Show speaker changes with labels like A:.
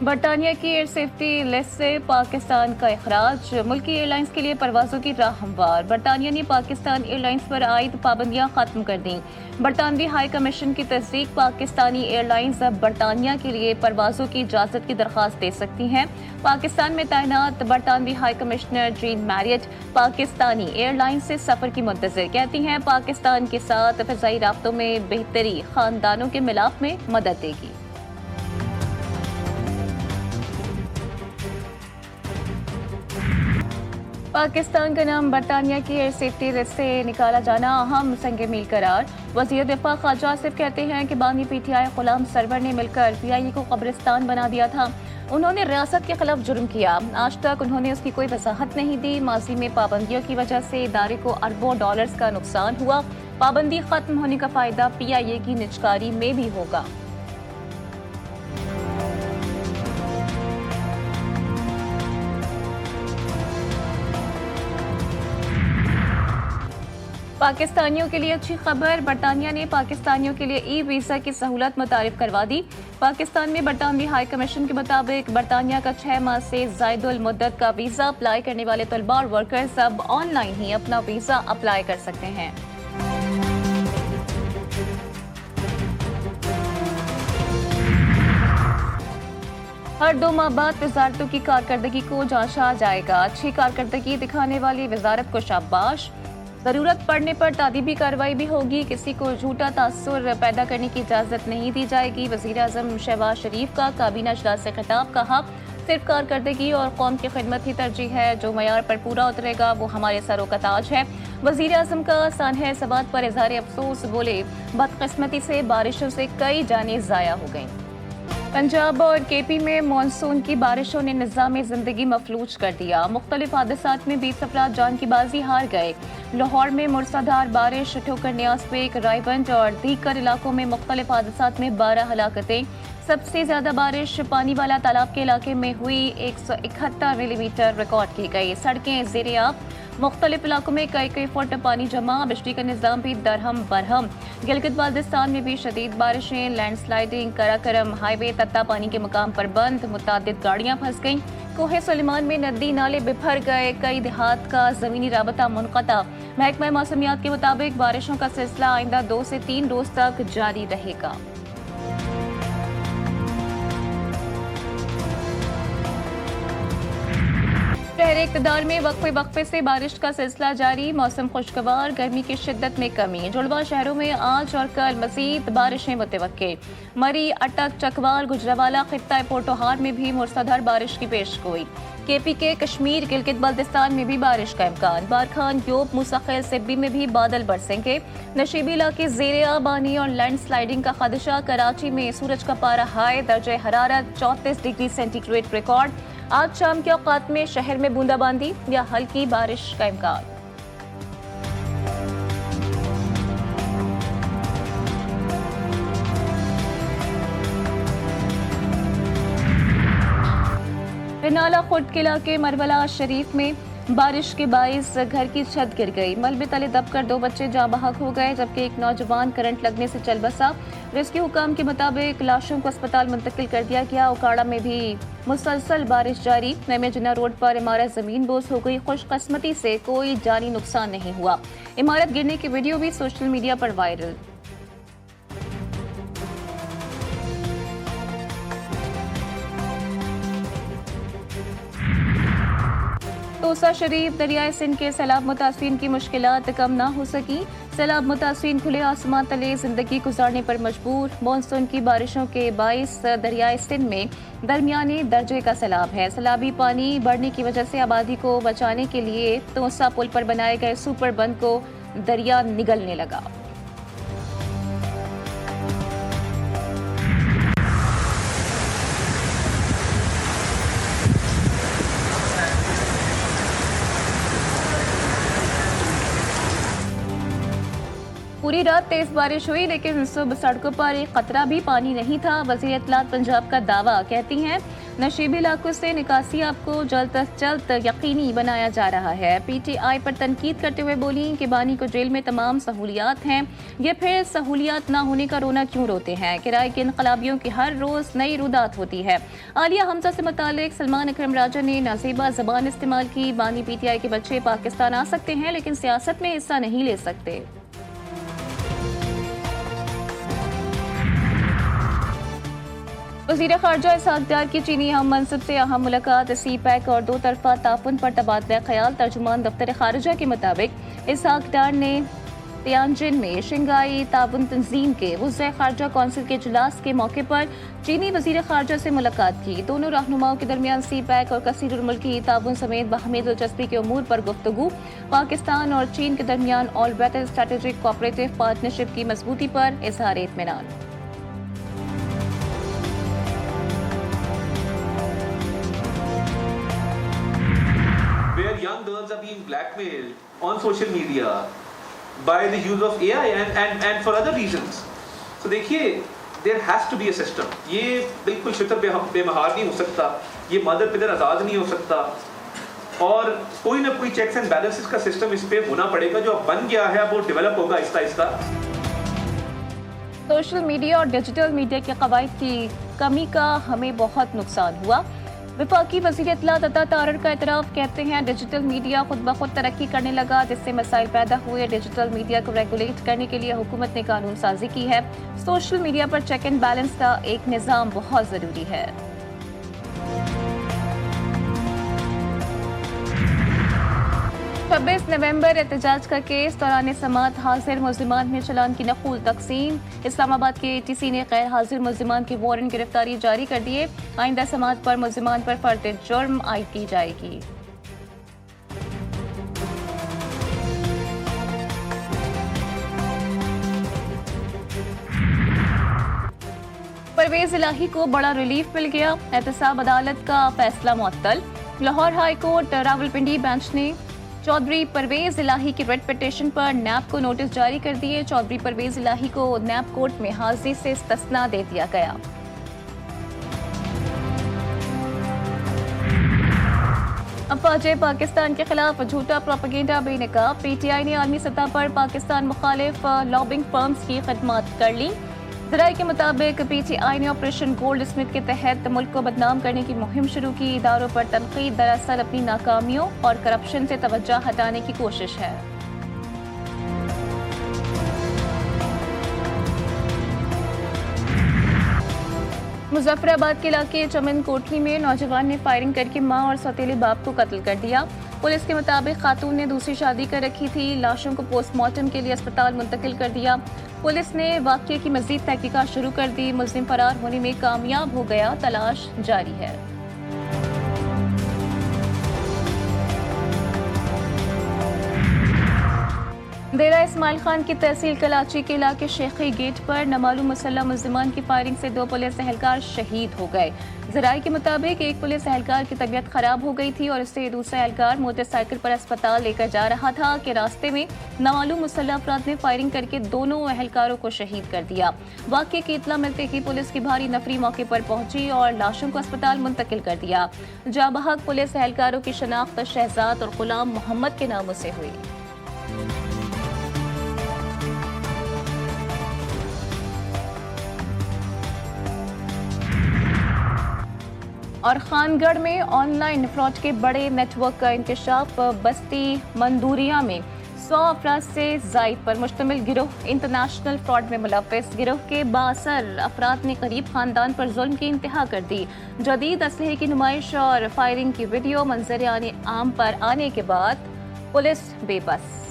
A: बरतानिया की air safety list से पाकिस्तान का अखराज, मुल्की एयरलाइंस के लिए परवाजों की राह हमवार। बरतानिया ने पाकिस्तान एयरलाइंस पर आयद पाबंदियां खत्म कर दी। बरतानवी हाई कमीशन की तस्दीक, पाकिस्तानी एयरलाइंस अब बरतानिया के लिए परवाजों की इजाजत की दरख्वास्त दे सकती हैं। पाकिस्तान में तैनात बरतानवी high commissioner Jean Marriott Pakistani airlines से सफर की मुंतजर, कहती हैं पाकिस्तान के साथ फिजाई राब्तों में बेहतरी खानदानों के मिलाप में मदद देगी। पाकिस्तान का नाम बरतानिया की एयर सेफ्टी लिस्ट से निकाला जाना अहम संग मील करार। वज़ीर दिफा ख्वाजा आसिफ कहते हैं कि बानी पीटीआई गुलाम सरवर ने मिलकर पीआईए को कब्रिस्तान बना दिया था। उन्होंने रियासत के खिलाफ जुर्म किया, आज तक उन्होंने उसकी कोई वजाहत नहीं दी। माजी में पाबंदियों की वजह से इदारे को अरबों डॉलर्स का नुकसान हुआ। पाबंदी खत्म होने का फायदा पीआईए की निजकारी में भी होगा। पाकिस्तानियों के लिए अच्छी खबर, बरतानिया ने पाकिस्तानियों के लिए ई वीज़ा की सहूलत मुतारिफ करवा दी। पाकिस्तान में बरतानवी हाई कमीशन के मुताबिक बरतानिया का 6 माह से ज़ायदुल मुद्दत का वीज़ा अप्लाई करने वाले तलबा और वर्कर्स अब ऑनलाइन ही अपना वीज़ा अप्लाई कर सकते हैं। हर 2 माह बाद वजारतों की कारकर्दगी को जांचा जाएगा। अच्छी कारकर्दगी दिखाने वाली वजारत को शाबाश। जरूरत पड़ने पर तादीबी कार्रवाई भी होगी। किसी को झूठा तासुर पैदा करने की इजाजत नहीं दी जाएगी। वजीर आजम शहबाज शरीफ का काबीना इजलास से खिताब, कहा सिर्फ कारकर्दगी और कौम की खिदमत ही तरजीह है, जो मयार पर पूरा उतरेगा वो हमारे सरों का ताज है। वजीर आजम का सानह सवात पर इजहार अफसोस, बोले बदकिस्मती से बारिशों से कई जानें ज़ाया हो गईं। पंजाब और केपी में मानसून की बारिशों ने निज़ाम ज़िंदगी मफलूज कर दिया। मुख्तलिफ हादसात में 20 अफराद जान की बाजी हार गए। लाहौर में मूसलाधार बारिश, ठोकर न्यास पेक, रायवंज और दीकर इलाकों में मुख्तलिफ हादसात में 12 हलाकतें। सबसे ज्यादा बारिश पानी वाला तालाब के इलाके में हुई, 171 मिलीमीटर रिकॉर्ड की गई। सड़कें ज़ेरे-आब, मुख्तलिफ इलाकों में कई फुट पानी जमा। बिजली का निज़ाम भी दरहम बरहम। गिलगित बाल्टिस्तान में भी शदीद बारिशें, लैंडस्लाइडिंग, कराकरम हाईवे तत्ता पानी के मुकाम पर बंद, मुतादिद गाड़ियां फंस गईं। कोहे सुलेमान में नदी नाले बिफर गए, कई देहात का ज़मीनी राबता मुनक़ता। महकमा मौसमियात के मुताबिक बारिशों का सिलसिला आइंदा 2 से 3 रोज तक जारी रहेगा। शहर इक़्तिदार में वक्फे से बारिश का सिलसिला जारी। मौसम खुशगवार, गर्मी की शिद्दत में कमी। जुड़वा शहरों में आज और कल मजीद बारिशें मुतवक्के। मरी, अटक, चकवाल, गुजरावाला, खित्ता पोटोहार में भी मूसलाधार बारिश की पेशगोई। केपी के कश्मीर, गिलगित बाल्टिस्तान में भी बारिश का इम्कान। बारखान, योब, मुसाखिल, सिब्बी में भी बादल बरसेंगे। नशीबी इलाके ज़ेरे-आब आने और लैंडस्लाइडिंग का खदशा। कराची में सूरज का पारा हाई, दर्जे हरारत 34 डिग्री सेंटीग्रेड रिकॉर्ड। आज शाम के औकात में शहर में बूंदाबांदी या हल्की बारिश का इम्कान। नाला खुर्द किला के मरवला शरीफ में बारिश के बाइस घर की छत गिर गई। मलबे तले दबकर 2 बच्चे जाँ बहक हो गए, जबकि एक नौजवान करंट लगने से चल बसा। रेस्क्यू हुकाम के मुताबिक लाशों को अस्पताल मुंतकिल कर दिया गया। उकाड़ा में भी मुसलसल बारिश जारी। नमेजना रोड पर इमारत जमीन बोझ हो गई। खुशकिस्मती से कोई जानी नुकसान नहीं हुआ। इमारत गिरने की वीडियो भी सोशल मीडिया पर वायरल। तोसा शरीफ, दरियाए सिंध के सैलाब मुतासिरीन की मुश्किलात कम ना हो सकी। सैलाब मुतासिरीन खुले आसमान तले जिंदगी गुजारने पर मजबूर। मानसून की बारिशों के बाइस दरियाए सिंध में दरमियाने दर्जे का सैलाब है। सैलाबी पानी बढ़ने की वजह से आबादी को बचाने के लिए तोसा पुल पर बनाए गए सुपर बंद को दरिया निगलने लगा। पूरी रात तेज बारिश हुई, लेकिन सुबह सड़कों पर एक कतरा भी पानी नहीं था। वज़ीर इत्तलात पंजाब का दावा, कहती हैं नशीबी इलाकों से निकासी आपको जल्द अज जल्द यकीनी बनाया जा रहा है। PTI पर तनकीद करते हुए बोली कि बानी को जेल में तमाम सहूलियात हैं, ये फिर सहूलियात ना होने का रोना क्यों रोते हैं। किराए के इनकलाबियों की हर रोज नई रुदात होती है। आलिया हमजा से मुतालिक सलमान अकरम राजा ने नाज़ेबा ज़बान इस्तेमाल की। बानी PTI के बच्चे पाकिस्तान आ सकते हैं, लेकिन सियासत में हिस्सा नहीं ले सकते। वज़ीर ख़ारजा इसहाक़ डार की चीनी हम मनसब से अहम मुलाकात CPEC और दो तरफ़ा ताउन पर तबादला ख्याल। तर्जुमान दफ्तर ख़ारजा के मुताबिक इसहाक़ डार ने तियानजिन में शंघाई ताउन तंजीम के वज़ीर ख़ारजा कौंसिल के इजलास के मौके पर चीनी वज़ीर ख़ारजा से मुलाकात की। दोनों रहनुमाओं के दरमियान CPEC और कसीरुल मुल्की ताउन समेत बाहमी दिलचस्पी के उमूर पर गुफ्तगू। पाकिस्तान और चीन के दरमियान all weather strategic cooperative partnership की मजबूती पर इज़हार इत्मीनान।
B: Where young girls are being blackmailed on social media by the use of AI and for other reasons. So देखिए, there has to be a system. ये बिल्कुल शितर बेमहार नहीं हो सकता, ये मदर पिदर आज़ाद नहीं हो सकता, और कोई ना कोई चेक्स एंड बैलेंसेस का सिस्टम इस पे होना पड़ेगा। जो अब बन गया है वो डेवलप होगा आहिस्ता आहिस्ता।
A: सोशल मीडिया और डिजिटल मीडिया के कवायद की कमी का हमें बहुत नुकसान हुआ। वफाकी वज़ीर इत्तलात अता तारर का एतराफ़, कहते हैं डिजिटल मीडिया खुद ब खुद तरक्की करने लगा, जिससे मसाइल पैदा हुए। डिजिटल मीडिया को रेगुलेट करने के लिए हुकूमत ने कानून साजी की है। सोशल मीडिया पर चेक एंड बैलेंस का एक निज़ाम बहुत ज़रूरी है। 26 नवंबर एहतजाज का केस दौरान समात हाजिर मुल्ज़िमान में चलान की नक़ूल तकसीम। इस्लामाबाद के ATC ने गैर हाजिर मुल्ज़िमान की वारंट गिरफ्तारी जारी कर दिए। आइंदा समात पर मुल्ज़िमान पर फर्द जुर्म आयद की जाएगी। परवेज इलाही को बड़ा रिलीफ मिल गया। एहतसाब अदालत का फैसला मुअत्तल। Lahore high court Rawalpindi bench ने चौधरी परवेज इलाही की रिट पिटीशन पर नैब को नोटिस जारी कर दिए। चौधरी परवेज इलाही को नैब कोर्ट में हाजिरी से इस्तिस्ना दे दिया गया। अफवाज पाकिस्तान के खिलाफ झूठा प्रोपेगेंडा बेनकाब। PTI ने आलमी सतह पर पाकिस्तान मुखालिफ लॉबिंग फर्म्स की खिदमत कर ली। ज़राए के मुताबिक PTI ने ऑपरेशन गोल्ड स्मिथ के तहत मुल्क को बदनाम करने की मुहिम शुरू की। इदारों पर तनकीद दरअसल अपनी नाकामियों और करप्शन से तवज्जो हटाने की कोशिश है। मुजफ्फराबाद के इलाके चमन कोठली में नौजवान ने फायरिंग करके मां और सौतेले बाप को कत्ल कर दिया। पुलिस के मुताबिक खातून ने दूसरी शादी कर रखी थी। लाशों को पोस्टमार्टम के लिए अस्पताल मुंतकिल कर दिया। पुलिस ने वाक़ये की मज़ीद तहकीकात शुरू कर दी। मुल्ज़िम फरार होने में कामयाब हो गया, तलाश जारी है। डेरा इस्माइल खान की तहसील कलाची के इलाके शेखी गेट पर नामालूम मुसल्लह मुल्ज़िमान की फायरिंग से 2 पुलिस एहलकार शहीद हो गए। ज़राए के मुताबिक एक पुलिस एहलकार की तबीयत खराब हो गई थी और इससे दूसरा एहलकार मोटरसाइकिल पर अस्पताल लेकर जा रहा था कि रास्ते में नामालूम मुसल्लह अफराद ने फायरिंग करके दोनों एहलकारों को शहीद कर दिया। वाक़ये की इत्तला मिलते ही पुलिस की भारी नफरी मौके पर पहुंची और लाशों को अस्पताल मुंतकिल कर दिया। जाबहक पुलिस एहलकारों की शनाख्त शहजाद और गुलाम मोहम्मद के नामों से हुई। और खानगढ़ में ऑनलाइन फ्रॉड के बड़े नेटवर्क का इंकशाफ। बस्ती मंदूरिया में 100 अफराद से जायद पर मुश्तमिल गिरोह इंटरनेशनल फ्रॉड में मुलव्वस। गिरोह के बासर अफराद ने गरीब खानदान पर जुल्म की इंतहा कर दी। जदीद असलहे की नुमाइश और फायरिंग की वीडियो मंजर आम पर आने के बाद पुलिस बेबस।